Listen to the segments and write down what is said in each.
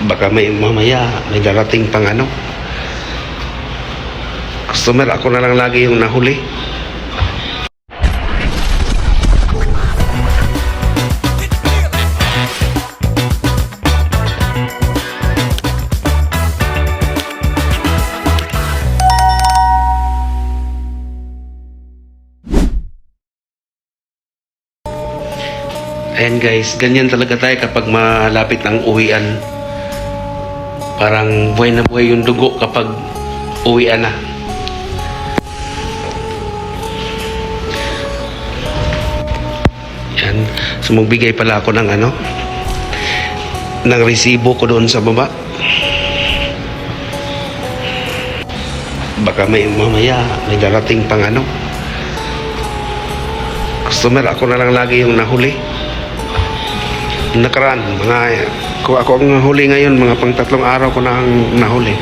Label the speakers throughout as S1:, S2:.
S1: Baka mamaya may darating pang customer, ako na lang lagi yung nahuli. Ayan guys, ganyan talaga tayo kapag malapit ng uwian. Parang buhay na buhay yung dugo kapag uwian na. Yan. So magbigay pala ako ng ng resibo ko doon sa baba. Baka mamaya may darating pang customer, ako na lang lagi yung nahuli. Nakaraan, kung ako ang nahuli ngayon, mga pang 3 araw ko na ang nahuli.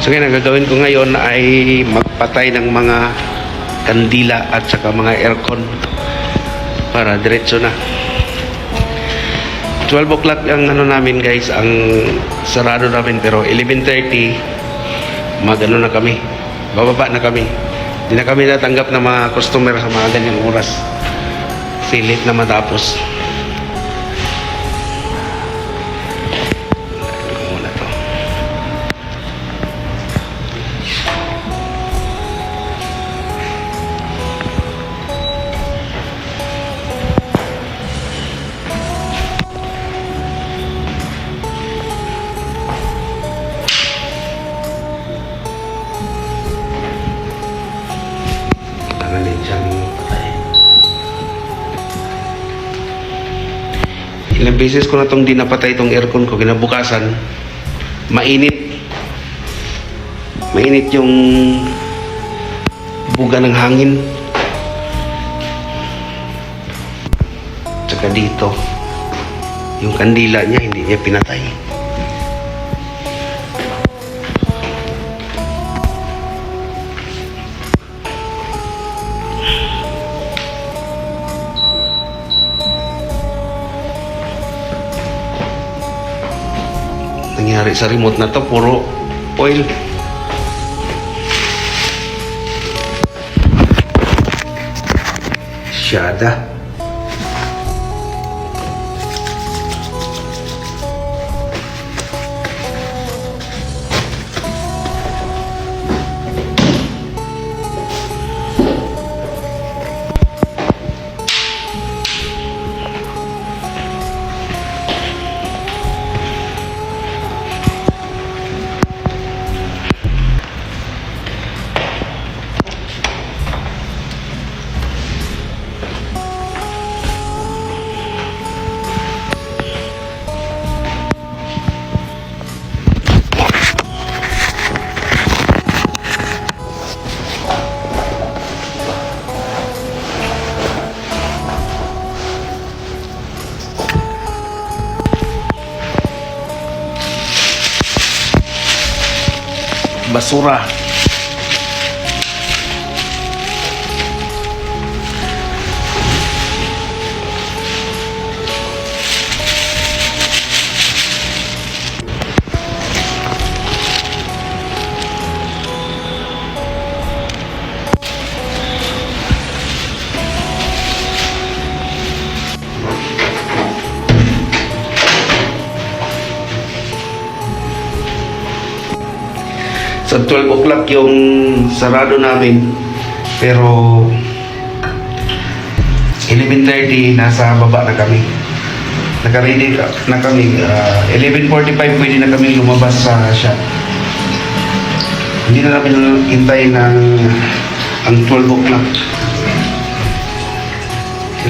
S1: So ngayon, ang gagawin ko ngayon ay magpatay ng mga kandila at saka mga aircon para diretso na. 12 o'clock ang namin guys, ang sarado namin, pero 11:30 na kami, bababa na kami. Hindi na kami natanggap ng mga customer sa mga ganyang oras, silit na matapos. Muna to. Ilang beses ko na itong dinapatay itong aircon ko, kinabukasan mainit yung buga ng hangin, tsaka dito yung kandila niya hindi niya pinatay. Nangyari sa remote na to, puro oil. Syada. Basura. Sa 12 o'clock yung sarado namin, pero 11:30 nasa baba na kami. Naka-ready na kami. 11:45 pwede na kami lumabas sa shop. Hindi na namin hintay ng ang 12 o'clock.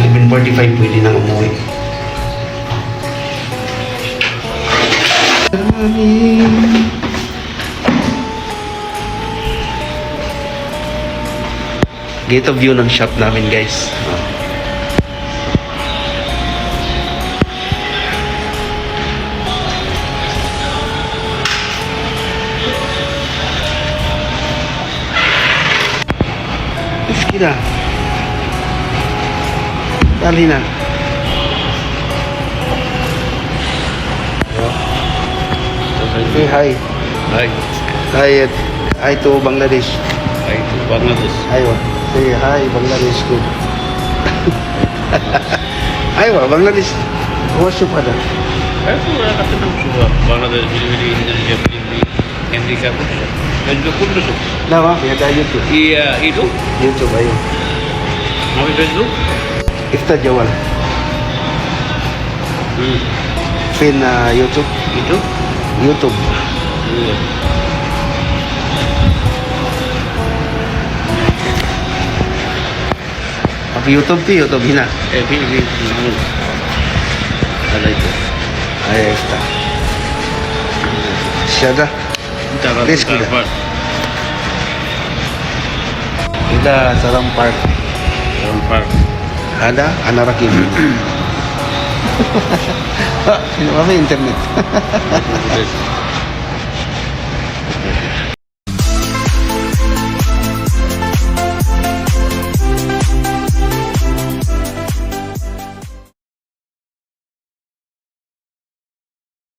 S1: 11:45 pwede na umuwi. Gate of view ng shop namin guys. Esquina. Dali na. Say hi.
S2: Hi.
S1: Hi to Bangladesh.
S2: Hi to Bangladesh.
S1: Aywa. Say hi Bangladesh ko. Aywa, Bangladesh. What's your father?
S2: Aku kata nak suka Bangladesh bili-bili Indonesia bili-bili Amerika pun. Dan juga pun tu.
S1: Nama, ada YouTube.
S2: Iya itu.
S1: YouTube ayo.
S2: Mau Facebook?
S1: Iftar Jawal. Fin YouTube.
S2: Itu.
S1: YouTube.
S2: Iya.
S1: Apa YouTube tu YouTube hina.
S2: Bili-bili. Ada itu.
S1: Ahí está. Syada.
S2: Kita akan
S1: Please, kita.
S2: dapat.
S1: Kita Salam Park.
S2: Dapat.
S1: Ada anak rakim. Apa internet?